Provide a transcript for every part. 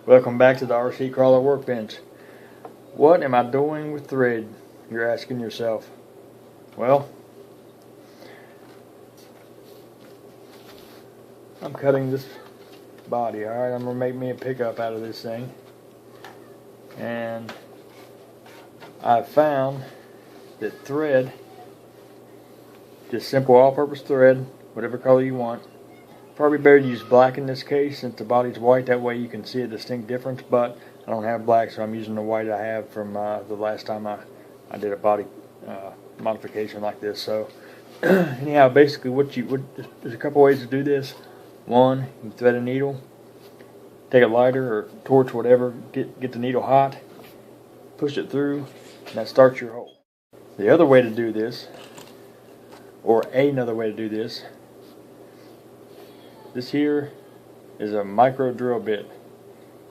Welcome back to the RC Crawler Workbench. What am I doing with thread? You're asking yourself. Well, I'm cutting this body, alright? I'm going to make me a pickup out of this thing. And I've found that thread, just simple all-purpose thread, whatever color you want. Probably better to use black in this case since the body's white. That way you can see a distinct difference, but I don't have black, so I'm using the white I have from the last time I did a body modification like this. So anyhow, basically there's a couple ways to do this. One, you thread a needle, take a lighter or torch, whatever, get the needle hot, push it through, and that starts your hole. The other way to do this, or another way to do this, this here is a micro drill bit.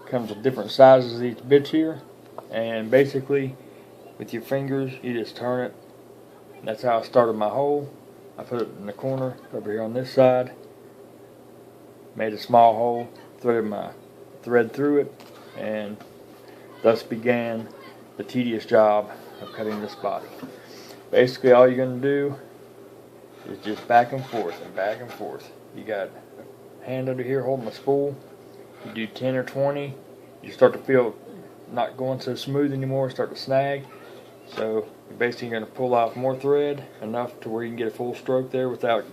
Comes with different sizes of these bits here, and basically with your fingers you just turn it. That's how I started my hole. I put it in the corner over here on this side, made a small hole, threaded my thread through it, and thus began the tedious job of cutting this body. Basically all you're going to do is just back and forth and back and forth. You got a hand under here holding the spool. You do 10 or 20, you start to feel not going so smooth anymore, start to snag. So you're basically going to pull off more thread, enough to where you can get a full stroke there without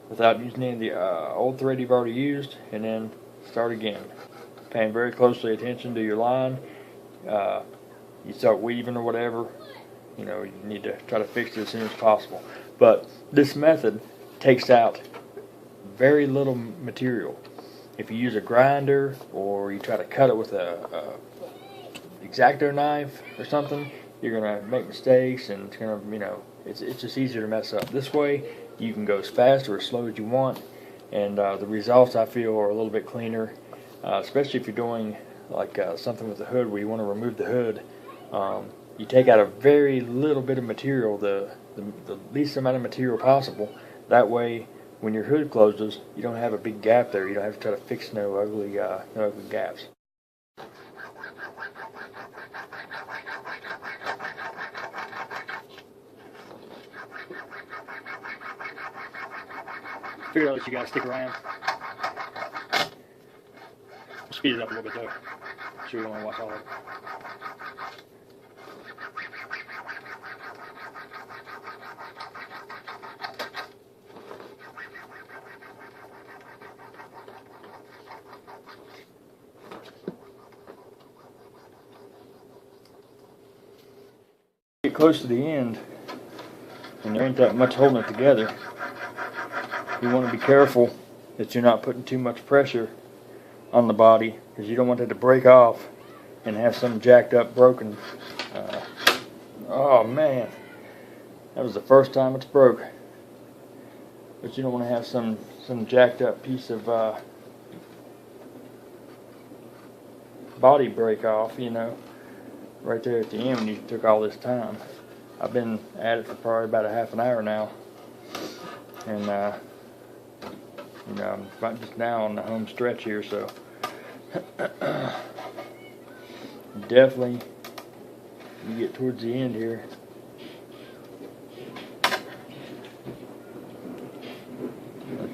using any of the old thread you've already used, and then start again. Paying very closely attention to your line. You start weaving or whatever, you know, you need to try to fix it as soon as possible. But this method takes out very little material. If you use a grinder or you try to cut it with a X-Acto knife or something, you're gonna make mistakes, and it's gonna, you know, it's just easier to mess up. This way, you can go as fast or as slow as you want, and the results I feel are a little bit cleaner, especially if you're doing like something with the hood where you want to remove the hood. You take out a very little bit of material, the least amount of material possible. That way, when your hood closes, you don't have a big gap there. You don't have to try to fix no ugly gaps. Figure out that you gotta stick around. Speed it up a little bit though. Sure you don't want to watch all of it. Get close to the end, and there ain't that much holding it together. You want to be careful that you're not putting too much pressure on the body, because you don't want it to break off and have some jacked up broken. Oh man, that was the first time it's broke. But you don't want to have some jacked up piece of body break off, you know, right there at the end when you took all this time. I've been at it for probably about a half an hour now, and you know, I'm right just now on the home stretch here, so definitely you get towards the end here.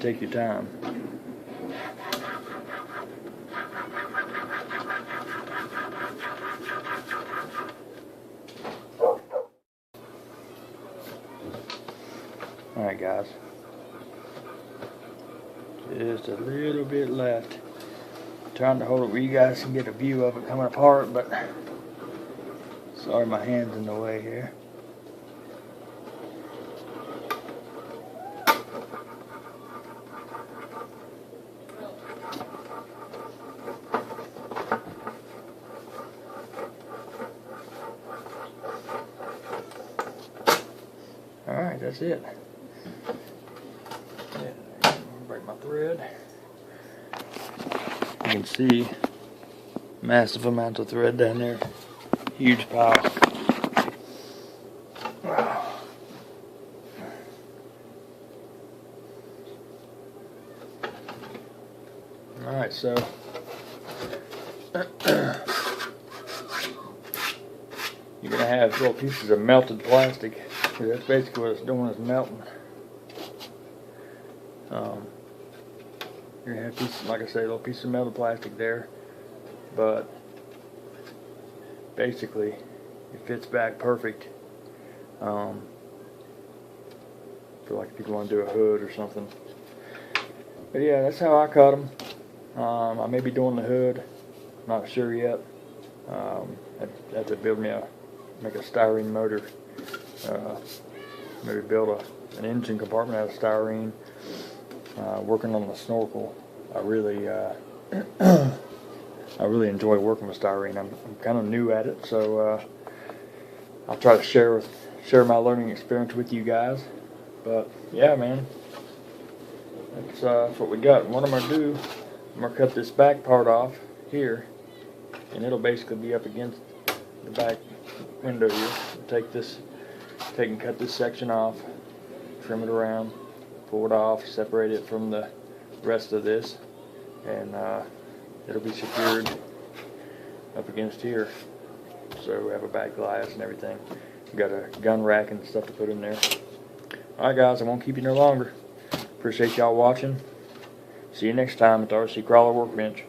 Take your time. Alright guys, just a little bit left. Trying to hold it where you guys can get a view of it coming apart, but sorry my hand's in the way here. Alright, that's it. Break my thread. You can see massive amounts of thread down there. Huge pile. Alright, so has little pieces of melted plastic. That's basically what it's doing, is melting. You're gonna have pieces, like I say, little pieces of melted plastic there, but basically it fits back perfect. For like if you want to do a hood or something. But yeah, that's how I cut them. I may be doing the hood, not sure yet. I have to make a styrene motor. Maybe build an engine compartment out of styrene. Working on the snorkel, I really enjoy working with styrene. I'm kind of new at it, so I'll try to share my learning experience with you guys. But yeah, man, that's what we got. What I'm gonna do, I'm gonna cut this back part off here, and it'll basically be up against the back window here. Take and cut this section off, trim it around, pull it off, separate it from the rest of this, and it'll be secured up against here. So we have a back glass and everything. We got a gun rack and stuff to put in there. Alright guys, I won't keep you no longer. Appreciate y'all watching. See you next time at the RC Crawler Workbench.